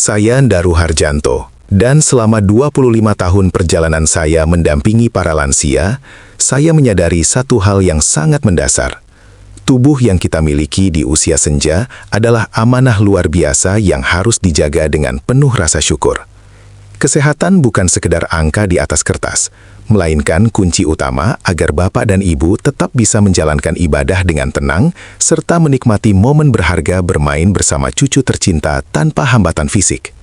Saya Ndaru Harjanto, dan selama 25 tahun perjalanan saya mendampingi para lansia, saya menyadari satu hal yang sangat mendasar. Tubuh yang kita miliki di usia senja adalah amanah luar biasa yang harus dijaga dengan penuh rasa syukur. Kesehatan bukan sekedar angka di atas kertas, melainkan kunci utama agar Bapak dan Ibu tetap bisa menjalankan ibadah dengan tenang, serta menikmati momen berharga bermain bersama cucu tercinta tanpa hambatan fisik.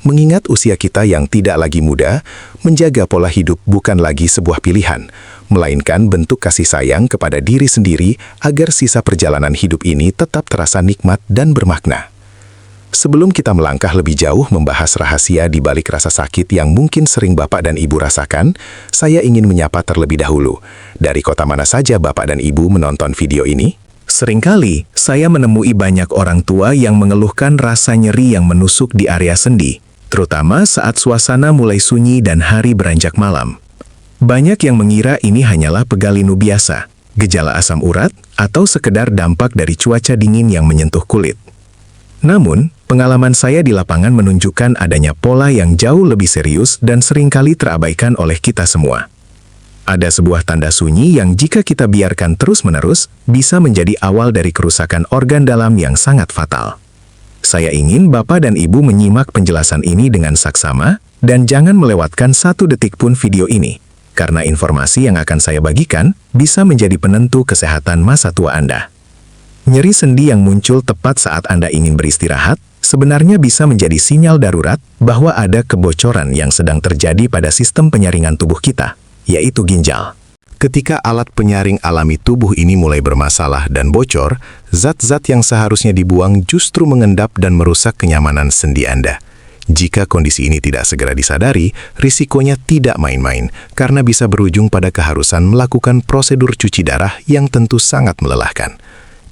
Mengingat usia kita yang tidak lagi muda, menjaga pola hidup bukan lagi sebuah pilihan, melainkan bentuk kasih sayang kepada diri sendiri agar sisa perjalanan hidup ini tetap terasa nikmat dan bermakna. Sebelum kita melangkah lebih jauh membahas rahasia di balik rasa sakit yang mungkin sering Bapak dan Ibu rasakan, saya ingin menyapa terlebih dahulu. Dari kota mana saja Bapak dan Ibu menonton video ini? Seringkali, saya menemui banyak orang tua yang mengeluhkan rasa nyeri yang menusuk di area sendi, terutama saat suasana mulai sunyi dan hari beranjak malam. Banyak yang mengira ini hanyalah pegalinu biasa, gejala asam urat, atau sekedar dampak dari cuaca dingin yang menyentuh kulit. Namun, pengalaman saya di lapangan menunjukkan adanya pola yang jauh lebih serius dan seringkali terabaikan oleh kita semua. Ada sebuah tanda sunyi yang jika kita biarkan terus-menerus, bisa menjadi awal dari kerusakan organ dalam yang sangat fatal. Saya ingin Bapak dan Ibu menyimak penjelasan ini dengan saksama, dan jangan melewatkan satu detik pun video ini, karena informasi yang akan saya bagikan bisa menjadi penentu kesehatan masa tua Anda. Nyeri sendi yang muncul tepat saat Anda ingin beristirahat, sebenarnya bisa menjadi sinyal darurat bahwa ada kebocoran yang sedang terjadi pada sistem penyaringan tubuh kita, yaitu ginjal. Ketika alat penyaring alami tubuh ini mulai bermasalah dan bocor, zat-zat yang seharusnya dibuang justru mengendap dan merusak kenyamanan sendi Anda. Jika kondisi ini tidak segera disadari, risikonya tidak main-main, karena bisa berujung pada keharusan melakukan prosedur cuci darah yang tentu sangat melelahkan.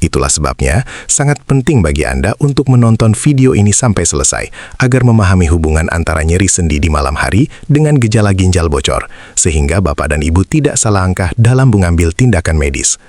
Itulah sebabnya, sangat penting bagi Anda untuk menonton video ini sampai selesai, agar memahami hubungan antara nyeri sendi di malam hari dengan gejala ginjal bocor, sehingga Bapak dan Ibu tidak salah langkah dalam mengambil tindakan medis.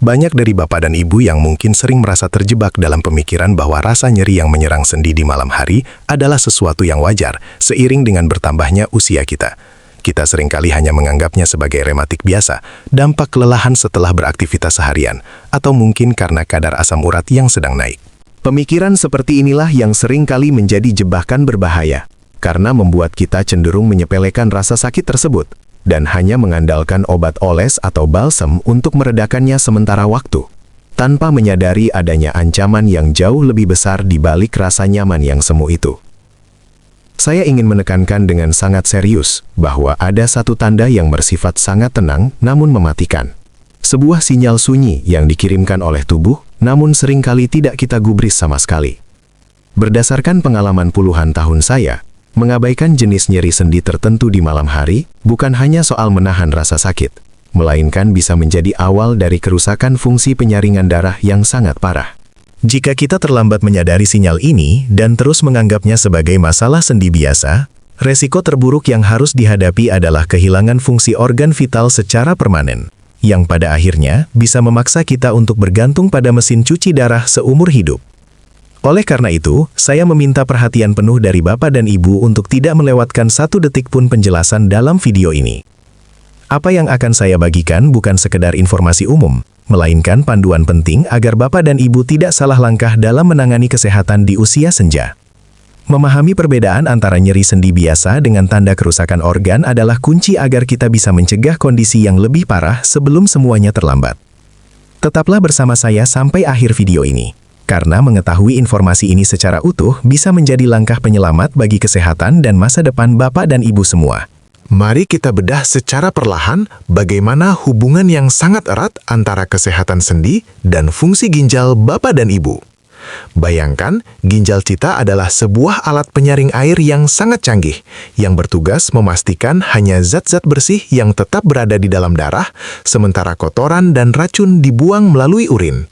Banyak dari Bapak dan Ibu yang mungkin sering merasa terjebak dalam pemikiran bahwa rasa nyeri yang menyerang sendi di malam hari adalah sesuatu yang wajar, seiring dengan bertambahnya usia kita. Kita seringkali hanya menganggapnya sebagai rematik biasa, dampak kelelahan setelah beraktivitas seharian, atau mungkin karena kadar asam urat yang sedang naik. Pemikiran seperti inilah yang seringkali menjadi jebakan berbahaya, karena membuat kita cenderung menyepelekan rasa sakit tersebut, dan hanya mengandalkan obat oles atau balsem untuk meredakannya sementara waktu, tanpa menyadari adanya ancaman yang jauh lebih besar di balik rasa nyaman yang semu itu. Saya ingin menekankan dengan sangat serius bahwa ada satu tanda yang bersifat sangat tenang namun mematikan. Sebuah sinyal sunyi yang dikirimkan oleh tubuh, namun seringkali tidak kita gubris sama sekali. Berdasarkan pengalaman puluhan tahun saya, mengabaikan jenis nyeri sendi tertentu di malam hari bukan hanya soal menahan rasa sakit, melainkan bisa menjadi awal dari kerusakan fungsi penyaringan darah yang sangat parah. Jika kita terlambat menyadari sinyal ini dan terus menganggapnya sebagai masalah sendi biasa, resiko terburuk yang harus dihadapi adalah kehilangan fungsi organ vital secara permanen, yang pada akhirnya bisa memaksa kita untuk bergantung pada mesin cuci darah seumur hidup. Oleh karena itu, saya meminta perhatian penuh dari Bapak dan Ibu untuk tidak melewatkan satu detik pun penjelasan dalam video ini. Apa yang akan saya bagikan bukan sekedar informasi umum, melainkan panduan penting agar Bapak dan Ibu tidak salah langkah dalam menangani kesehatan di usia senja. Memahami perbedaan antara nyeri sendi biasa dengan tanda kerusakan organ adalah kunci agar kita bisa mencegah kondisi yang lebih parah sebelum semuanya terlambat. Tetaplah bersama saya sampai akhir video ini, karena mengetahui informasi ini secara utuh bisa menjadi langkah penyelamat bagi kesehatan dan masa depan Bapak dan Ibu semua. Mari kita bedah secara perlahan bagaimana hubungan yang sangat erat antara kesehatan sendi dan fungsi ginjal Bapak dan Ibu. Bayangkan, ginjal kita adalah sebuah alat penyaring air yang sangat canggih, yang bertugas memastikan hanya zat-zat bersih yang tetap berada di dalam darah, sementara kotoran dan racun dibuang melalui urin.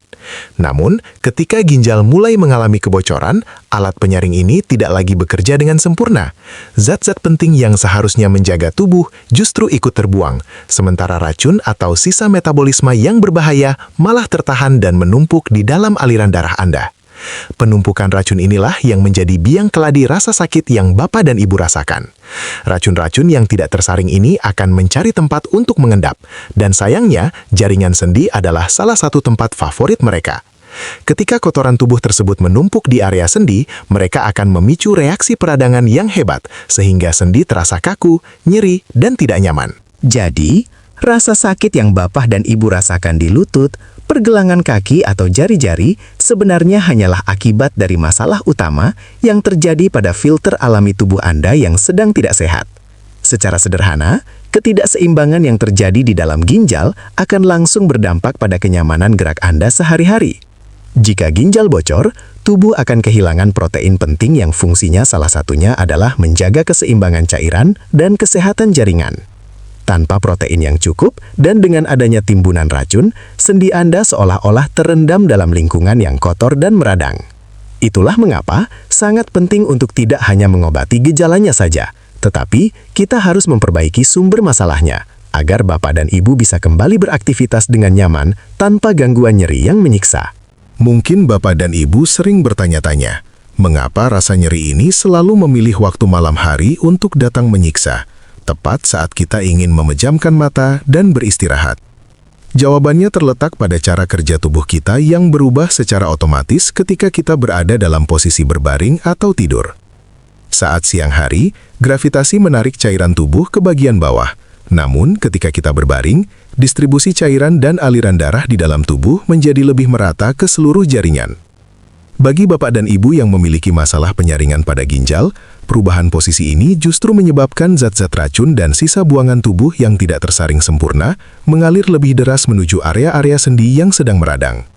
Namun, ketika ginjal mulai mengalami kebocoran, alat penyaring ini tidak lagi bekerja dengan sempurna. Zat-zat penting yang seharusnya menjaga tubuh justru ikut terbuang, sementara racun atau sisa metabolisme yang berbahaya malah tertahan dan menumpuk di dalam aliran darah Anda. Penumpukan racun inilah yang menjadi biang keladi rasa sakit yang Bapak dan Ibu rasakan. Racun-racun yang tidak tersaring ini akan mencari tempat untuk mengendap, dan sayangnya jaringan sendi adalah salah satu tempat favorit mereka. Ketika kotoran tubuh tersebut menumpuk di area sendi, mereka akan memicu reaksi peradangan yang hebat, sehingga sendi terasa kaku, nyeri, dan tidak nyaman. Jadi, rasa sakit yang Bapak dan Ibu rasakan di lutut, pergelangan kaki atau jari-jari sebenarnya hanyalah akibat dari masalah utama yang terjadi pada filter alami tubuh Anda yang sedang tidak sehat. Secara sederhana, ketidakseimbangan yang terjadi di dalam ginjal akan langsung berdampak pada kenyamanan gerak Anda sehari-hari. Jika ginjal bocor, tubuh akan kehilangan protein penting yang fungsinya salah satunya adalah menjaga keseimbangan cairan dan kesehatan jaringan. Tanpa protein yang cukup dan dengan adanya timbunan racun, sendi Anda seolah-olah terendam dalam lingkungan yang kotor dan meradang. Itulah mengapa sangat penting untuk tidak hanya mengobati gejalanya saja, tetapi kita harus memperbaiki sumber masalahnya, agar Bapak dan Ibu bisa kembali beraktivitas dengan nyaman tanpa gangguan nyeri yang menyiksa. Mungkin Bapak dan Ibu sering bertanya-tanya, mengapa rasa nyeri ini selalu memilih waktu malam hari untuk datang menyiksa, tepat saat kita ingin memejamkan mata dan beristirahat? Jawabannya terletak pada cara kerja tubuh kita yang berubah secara otomatis ketika kita berada dalam posisi berbaring atau tidur. Saat siang hari, gravitasi menarik cairan tubuh ke bagian bawah. Namun, ketika kita berbaring, distribusi cairan dan aliran darah di dalam tubuh menjadi lebih merata ke seluruh jaringan. Bagi Bapak dan Ibu yang memiliki masalah penyaringan pada ginjal, perubahan posisi ini justru menyebabkan zat-zat racun dan sisa buangan tubuh yang tidak tersaring sempurna mengalir lebih deras menuju area-area sendi yang sedang meradang.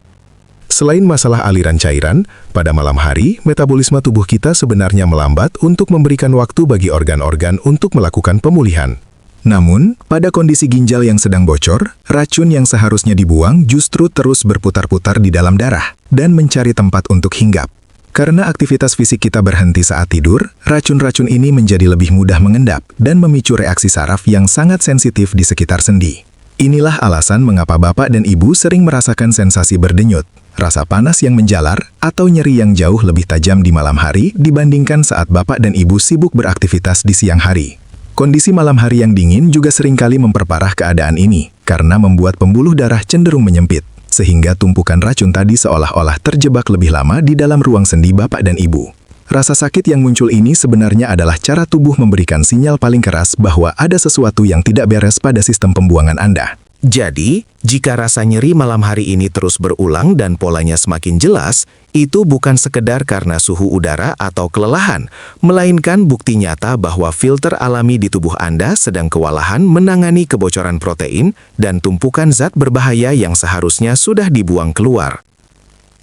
Selain masalah aliran cairan, pada malam hari, metabolisme tubuh kita sebenarnya melambat untuk memberikan waktu bagi organ-organ untuk melakukan pemulihan. Namun, pada kondisi ginjal yang sedang bocor, racun yang seharusnya dibuang justru terus berputar-putar di dalam darah dan mencari tempat untuk hinggap. Karena aktivitas fisik kita berhenti saat tidur, racun-racun ini menjadi lebih mudah mengendap dan memicu reaksi saraf yang sangat sensitif di sekitar sendi. Inilah alasan mengapa Bapak dan Ibu sering merasakan sensasi berdenyut, rasa panas yang menjalar, atau nyeri yang jauh lebih tajam di malam hari dibandingkan saat Bapak dan Ibu sibuk beraktivitas di siang hari. Kondisi malam hari yang dingin juga seringkali memperparah keadaan ini, karena membuat pembuluh darah cenderung menyempit, sehingga tumpukan racun tadi seolah-olah terjebak lebih lama di dalam ruang sendi Bapak dan Ibu. Rasa sakit yang muncul ini sebenarnya adalah cara tubuh memberikan sinyal paling keras bahwa ada sesuatu yang tidak beres pada sistem pembuangan Anda. Jadi, jika rasa nyeri malam hari ini terus berulang dan polanya semakin jelas, itu bukan sekedar karena suhu udara atau kelelahan, melainkan bukti nyata bahwa filter alami di tubuh Anda sedang kewalahan menangani kebocoran protein dan tumpukan zat berbahaya yang seharusnya sudah dibuang keluar.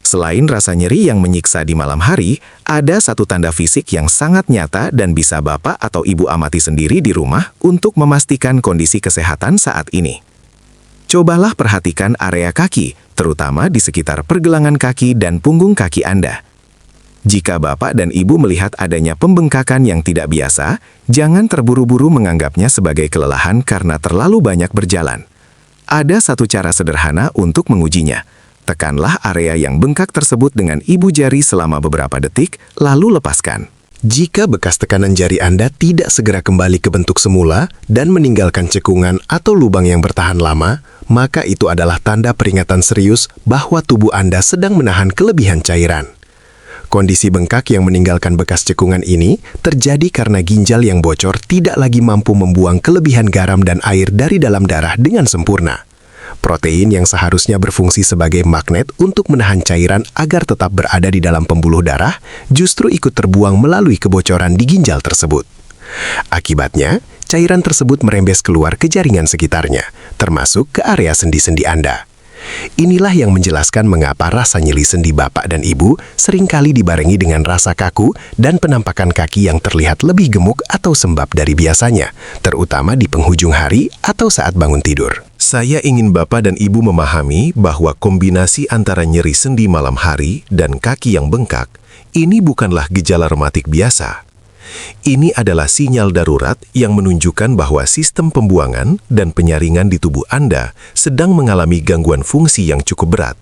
Selain rasa nyeri yang menyiksa di malam hari, ada satu tanda fisik yang sangat nyata dan bisa Bapak atau Ibu amati sendiri di rumah untuk memastikan kondisi kesehatan saat ini. Cobalah perhatikan area kaki, terutama di sekitar pergelangan kaki dan punggung kaki Anda. Jika Bapak dan Ibu melihat adanya pembengkakan yang tidak biasa, jangan terburu-buru menganggapnya sebagai kelelahan karena terlalu banyak berjalan. Ada satu cara sederhana untuk mengujinya. Tekanlah area yang bengkak tersebut dengan ibu jari selama beberapa detik, lalu lepaskan. Jika bekas tekanan jari Anda tidak segera kembali ke bentuk semula dan meninggalkan cekungan atau lubang yang bertahan lama, maka itu adalah tanda peringatan serius bahwa tubuh Anda sedang menahan kelebihan cairan. Kondisi bengkak yang meninggalkan bekas cekungan ini terjadi karena ginjal yang bocor tidak lagi mampu membuang kelebihan garam dan air dari dalam darah dengan sempurna. Protein yang seharusnya berfungsi sebagai magnet untuk menahan cairan agar tetap berada di dalam pembuluh darah, justru ikut terbuang melalui kebocoran di ginjal tersebut. Akibatnya, cairan tersebut merembes keluar ke jaringan sekitarnya, termasuk ke area sendi-sendi Anda. Inilah yang menjelaskan mengapa rasa nyeri sendi Bapak dan Ibu seringkali dibarengi dengan rasa kaku dan penampakan kaki yang terlihat lebih gemuk atau sembab dari biasanya, terutama di penghujung hari atau saat bangun tidur. Saya ingin Bapak dan Ibu memahami bahwa kombinasi antara nyeri sendi malam hari dan kaki yang bengkak ini bukanlah gejala rematik biasa. Ini adalah sinyal darurat yang menunjukkan bahwa sistem pembuangan dan penyaringan di tubuh Anda sedang mengalami gangguan fungsi yang cukup berat.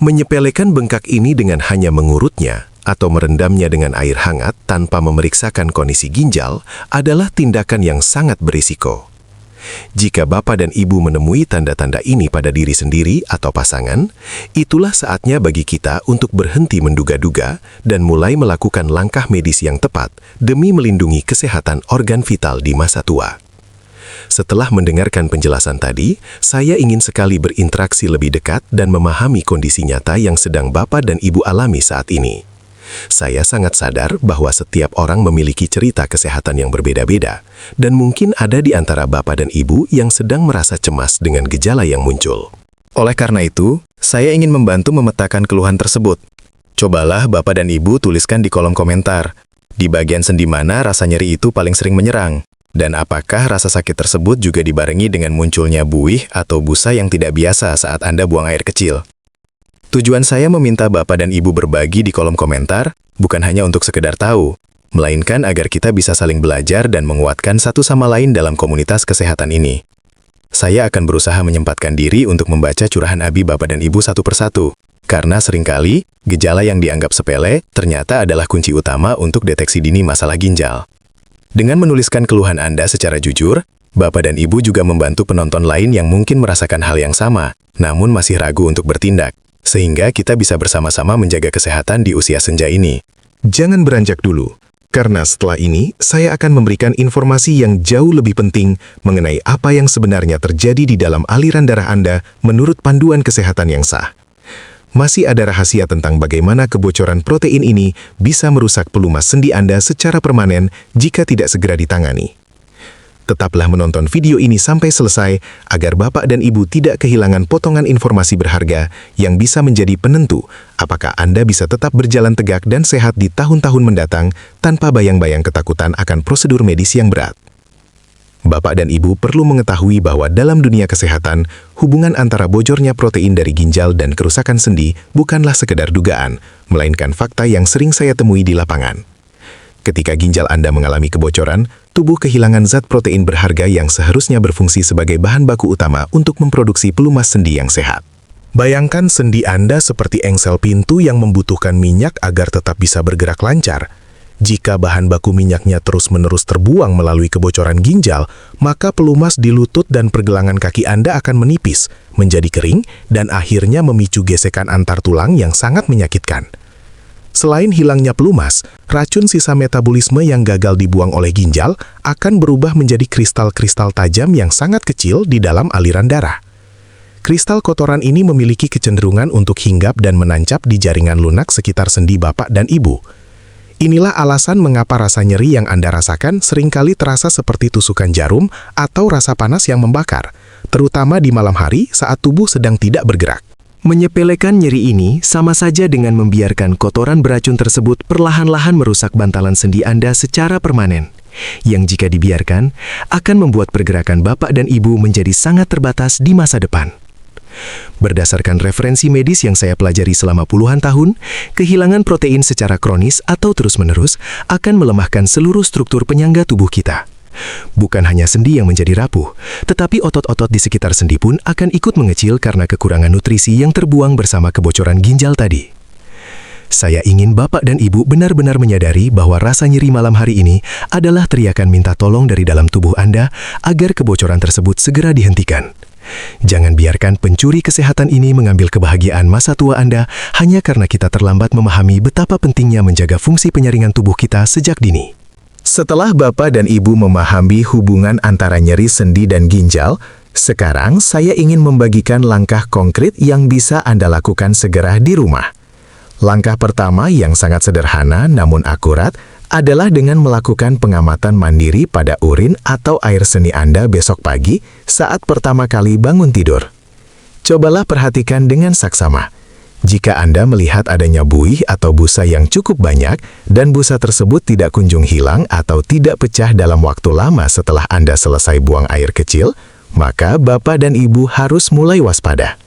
Menyepelekan bengkak ini dengan hanya mengurutnya atau merendamnya dengan air hangat tanpa memeriksakan kondisi ginjal adalah tindakan yang sangat berisiko. Jika Bapak dan Ibu menemui tanda-tanda ini pada diri sendiri atau pasangan, itulah saatnya bagi kita untuk berhenti menduga-duga dan mulai melakukan langkah medis yang tepat demi melindungi kesehatan organ vital di masa tua. Setelah mendengarkan penjelasan tadi, saya ingin sekali berinteraksi lebih dekat dan memahami kondisi nyata yang sedang Bapak dan Ibu alami saat ini. Saya sangat sadar bahwa setiap orang memiliki cerita kesehatan yang berbeda-beda, dan mungkin ada di antara Bapak dan Ibu yang sedang merasa cemas dengan gejala yang muncul. Oleh karena itu, saya ingin membantu memetakan keluhan tersebut. Cobalah Bapak dan Ibu tuliskan di kolom komentar, di bagian sendi mana rasa nyeri itu paling sering menyerang, dan apakah rasa sakit tersebut juga dibarengi dengan munculnya buih atau busa yang tidak biasa saat Anda buang air kecil. Tujuan saya meminta Bapak dan Ibu berbagi di kolom komentar bukan hanya untuk sekedar tahu, melainkan agar kita bisa saling belajar dan menguatkan satu sama lain dalam komunitas kesehatan ini. Saya akan berusaha menyempatkan diri untuk membaca curahan abi Bapak dan Ibu satu persatu, karena seringkali gejala yang dianggap sepele ternyata adalah kunci utama untuk deteksi dini masalah ginjal. Dengan menuliskan keluhan Anda secara jujur, Bapak dan Ibu juga membantu penonton lain yang mungkin merasakan hal yang sama, namun masih ragu untuk bertindak. Sehingga kita bisa bersama-sama menjaga kesehatan di usia senja ini. Jangan beranjak dulu, karena setelah ini saya akan memberikan informasi yang jauh lebih penting mengenai apa yang sebenarnya terjadi di dalam aliran darah Anda menurut panduan kesehatan yang sah. Masih ada rahasia tentang bagaimana kebocoran protein ini bisa merusak pelumas sendi Anda secara permanen jika tidak segera ditangani. Tetaplah menonton video ini sampai selesai agar Bapak dan Ibu tidak kehilangan potongan informasi berharga yang bisa menjadi penentu apakah Anda bisa tetap berjalan tegak dan sehat di tahun-tahun mendatang tanpa bayang-bayang ketakutan akan prosedur medis yang berat. Bapak dan Ibu perlu mengetahui bahwa dalam dunia kesehatan, hubungan antara bocornya protein dari ginjal dan kerusakan sendi bukanlah sekedar dugaan, melainkan fakta yang sering saya temui di lapangan. Ketika ginjal Anda mengalami kebocoran, tubuh kehilangan zat protein berharga yang seharusnya berfungsi sebagai bahan baku utama untuk memproduksi pelumas sendi yang sehat. Bayangkan sendi Anda seperti engsel pintu yang membutuhkan minyak agar tetap bisa bergerak lancar. Jika bahan baku minyaknya terus-menerus terbuang melalui kebocoran ginjal, maka pelumas di lutut dan pergelangan kaki Anda akan menipis, menjadi kering, dan akhirnya memicu gesekan antar tulang yang sangat menyakitkan. Selain hilangnya pelumas, racun sisa metabolisme yang gagal dibuang oleh ginjal akan berubah menjadi kristal-kristal tajam yang sangat kecil di dalam aliran darah. Kristal kotoran ini memiliki kecenderungan untuk hinggap dan menancap di jaringan lunak sekitar sendi Bapak dan Ibu. Inilah alasan mengapa rasa nyeri yang Anda rasakan seringkali terasa seperti tusukan jarum atau rasa panas yang membakar, terutama di malam hari saat tubuh sedang tidak bergerak. Menyepelekan nyeri ini sama saja dengan membiarkan kotoran beracun tersebut perlahan-lahan merusak bantalan sendi Anda secara permanen, yang jika dibiarkan akan membuat pergerakan Bapak dan Ibu menjadi sangat terbatas di masa depan. Berdasarkan referensi medis yang saya pelajari selama puluhan tahun, kehilangan protein secara kronis atau terus-menerus akan melemahkan seluruh struktur penyangga tubuh kita. Bukan hanya sendi yang menjadi rapuh, tetapi otot-otot di sekitar sendi pun akan ikut mengecil karena kekurangan nutrisi yang terbuang bersama kebocoran ginjal tadi. Saya ingin Bapak dan Ibu benar-benar menyadari bahwa rasa nyeri malam hari ini adalah teriakan minta tolong dari dalam tubuh Anda agar kebocoran tersebut segera dihentikan. Jangan biarkan pencuri kesehatan ini mengambil kebahagiaan masa tua Anda hanya karena kita terlambat memahami betapa pentingnya menjaga fungsi penyaringan tubuh kita sejak dini. Setelah Bapak dan Ibu memahami hubungan antara nyeri sendi dan ginjal, sekarang saya ingin membagikan langkah konkret yang bisa Anda lakukan segera di rumah. Langkah pertama yang sangat sederhana namun akurat adalah dengan melakukan pengamatan mandiri pada urin atau air seni Anda besok pagi saat pertama kali bangun tidur. Cobalah perhatikan dengan saksama. Jika Anda melihat adanya buih atau busa yang cukup banyak dan busa tersebut tidak kunjung hilang atau tidak pecah dalam waktu lama setelah Anda selesai buang air kecil, maka Bapak dan Ibu harus mulai waspada.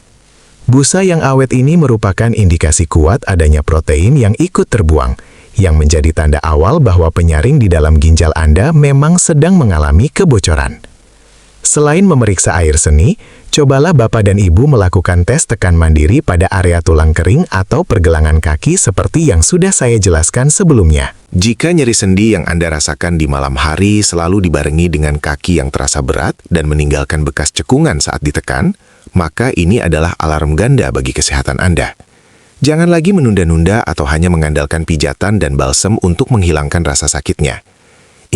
Busa yang awet ini merupakan indikasi kuat adanya protein yang ikut terbuang, yang menjadi tanda awal bahwa penyaring di dalam ginjal Anda memang sedang mengalami kebocoran. Selain memeriksa air seni, cobalah Bapak dan Ibu melakukan tes tekan mandiri pada area tulang kering atau pergelangan kaki seperti yang sudah saya jelaskan sebelumnya. Jika nyeri sendi yang Anda rasakan di malam hari selalu dibarengi dengan kaki yang terasa berat dan meninggalkan bekas cekungan saat ditekan, maka ini adalah alarm ganda bagi kesehatan Anda. Jangan lagi menunda-nunda atau hanya mengandalkan pijatan dan balsem untuk menghilangkan rasa sakitnya.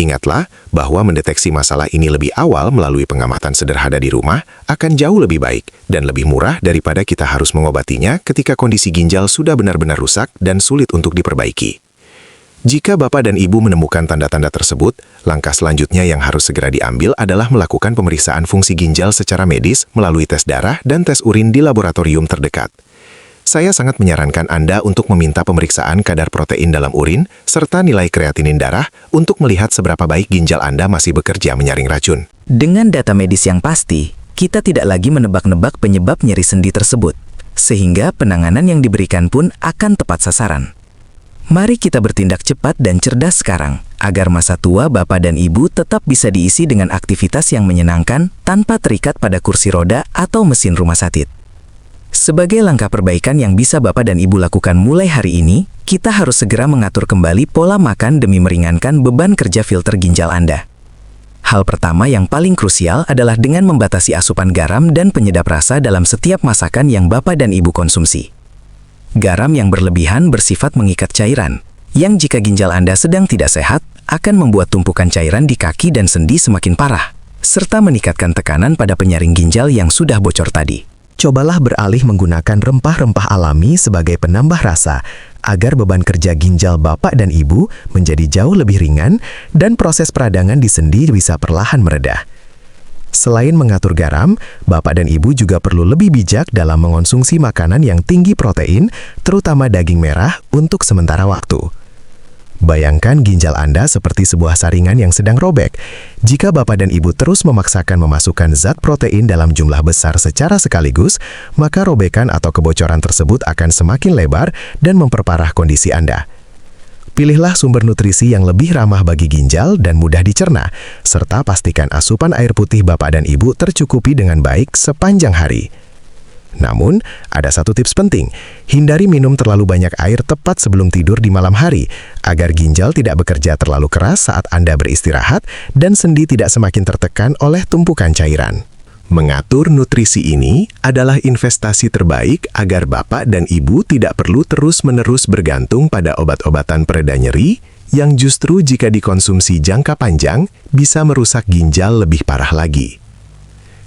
Ingatlah bahwa mendeteksi masalah ini lebih awal melalui pengamatan sederhana di rumah akan jauh lebih baik dan lebih murah daripada kita harus mengobatinya ketika kondisi ginjal sudah benar-benar rusak dan sulit untuk diperbaiki. Jika Bapak dan Ibu menemukan tanda-tanda tersebut, langkah selanjutnya yang harus segera diambil adalah melakukan pemeriksaan fungsi ginjal secara medis melalui tes darah dan tes urin di laboratorium terdekat. Saya sangat menyarankan Anda untuk meminta pemeriksaan kadar protein dalam urin serta nilai kreatinin darah untuk melihat seberapa baik ginjal Anda masih bekerja menyaring racun. Dengan data medis yang pasti, kita tidak lagi menebak-nebak penyebab nyeri sendi tersebut, sehingga penanganan yang diberikan pun akan tepat sasaran. Mari kita bertindak cepat dan cerdas sekarang, agar masa tua Bapak dan Ibu tetap bisa diisi dengan aktivitas yang menyenangkan tanpa terikat pada kursi roda atau mesin rumah sakit. Sebagai langkah perbaikan yang bisa Bapak dan Ibu lakukan mulai hari ini, kita harus segera mengatur kembali pola makan demi meringankan beban kerja filter ginjal Anda. Hal pertama yang paling krusial adalah dengan membatasi asupan garam dan penyedap rasa dalam setiap masakan yang Bapak dan Ibu konsumsi. Garam yang berlebihan bersifat mengikat cairan, yang jika ginjal Anda sedang tidak sehat, akan membuat tumpukan cairan di kaki dan sendi semakin parah, serta meningkatkan tekanan pada penyaring ginjal yang sudah bocor tadi. Cobalah beralih menggunakan rempah-rempah alami sebagai penambah rasa, agar beban kerja ginjal Bapak dan Ibu menjadi jauh lebih ringan dan proses peradangan di sendi bisa perlahan mereda. Selain mengatur garam, Bapak dan Ibu juga perlu lebih bijak dalam mengonsumsi makanan yang tinggi protein, terutama daging merah, untuk sementara waktu. Bayangkan ginjal Anda seperti sebuah saringan yang sedang robek. Jika Bapak dan Ibu terus memaksakan memasukkan zat protein dalam jumlah besar secara sekaligus, maka robekan atau kebocoran tersebut akan semakin lebar dan memperparah kondisi Anda. Pilihlah sumber nutrisi yang lebih ramah bagi ginjal dan mudah dicerna, serta pastikan asupan air putih Bapak dan Ibu tercukupi dengan baik sepanjang hari. Namun, ada satu tips penting, hindari minum terlalu banyak air tepat sebelum tidur di malam hari, agar ginjal tidak bekerja terlalu keras saat Anda beristirahat dan sendi tidak semakin tertekan oleh tumpukan cairan. Mengatur nutrisi ini adalah investasi terbaik agar Bapak dan Ibu tidak perlu terus-menerus bergantung pada obat-obatan pereda nyeri yang justru jika dikonsumsi jangka panjang bisa merusak ginjal lebih parah lagi.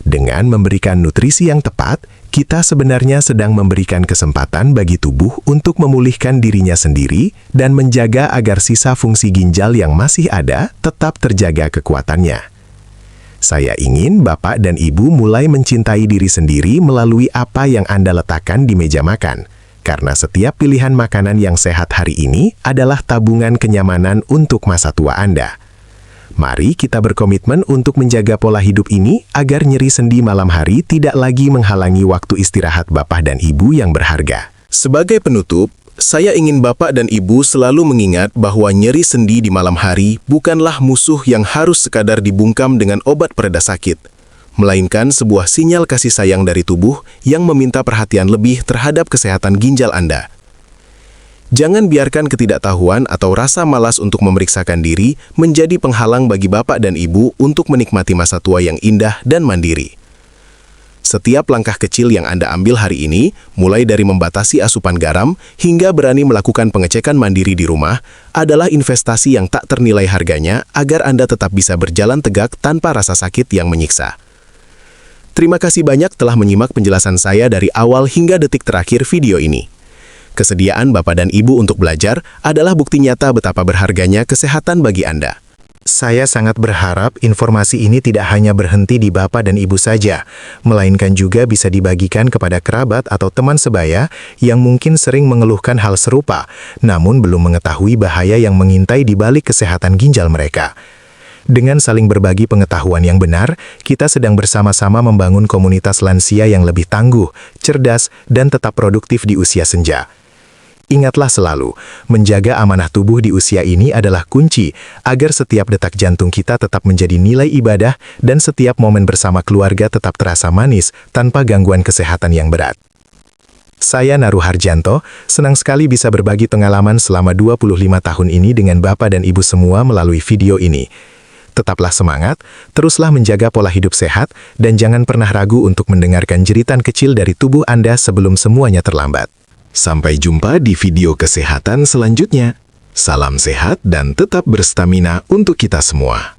Dengan memberikan nutrisi yang tepat, kita sebenarnya sedang memberikan kesempatan bagi tubuh untuk memulihkan dirinya sendiri dan menjaga agar sisa fungsi ginjal yang masih ada tetap terjaga kekuatannya. Saya ingin Bapak dan Ibu mulai mencintai diri sendiri melalui apa yang Anda letakkan di meja makan, karena setiap pilihan makanan yang sehat hari ini adalah tabungan kenyamanan untuk masa tua Anda. Mari kita berkomitmen untuk menjaga pola hidup ini agar nyeri sendi malam hari tidak lagi menghalangi waktu istirahat Bapak dan Ibu yang berharga. Sebagai penutup, saya ingin Bapak dan Ibu selalu mengingat bahwa nyeri sendi di malam hari bukanlah musuh yang harus sekadar dibungkam dengan obat pereda sakit, melainkan sebuah sinyal kasih sayang dari tubuh yang meminta perhatian lebih terhadap kesehatan ginjal Anda. Jangan biarkan ketidaktahuan atau rasa malas untuk memeriksakan diri menjadi penghalang bagi Bapak dan Ibu untuk menikmati masa tua yang indah dan mandiri. Setiap langkah kecil yang Anda ambil hari ini, mulai dari membatasi asupan garam hingga berani melakukan pengecekan mandiri di rumah, adalah investasi yang tak ternilai harganya agar Anda tetap bisa berjalan tegak tanpa rasa sakit yang menyiksa. Terima kasih banyak telah menyimak penjelasan saya dari awal hingga detik terakhir video ini. Kesediaan Bapak dan Ibu untuk belajar adalah bukti nyata betapa berharganya kesehatan bagi Anda. Saya sangat berharap informasi ini tidak hanya berhenti di Bapak dan Ibu saja, melainkan juga bisa dibagikan kepada kerabat atau teman sebaya yang mungkin sering mengeluhkan hal serupa, namun belum mengetahui bahaya yang mengintai di balik kesehatan ginjal mereka. Dengan saling berbagi pengetahuan yang benar, kita sedang bersama-sama membangun komunitas lansia yang lebih tangguh, cerdas, dan tetap produktif di usia senja. Ingatlah selalu, menjaga amanah tubuh di usia ini adalah kunci agar setiap detak jantung kita tetap menjadi nilai ibadah dan setiap momen bersama keluarga tetap terasa manis tanpa gangguan kesehatan yang berat. Saya Naru Harjanto, senang sekali bisa berbagi pengalaman selama 25 tahun ini dengan Bapak dan Ibu semua melalui video ini. Tetaplah semangat, teruslah menjaga pola hidup sehat, dan jangan pernah ragu untuk mendengarkan jeritan kecil dari tubuh Anda sebelum semuanya terlambat. Sampai jumpa di video kesehatan selanjutnya. Salam sehat dan tetap berstamina untuk kita semua.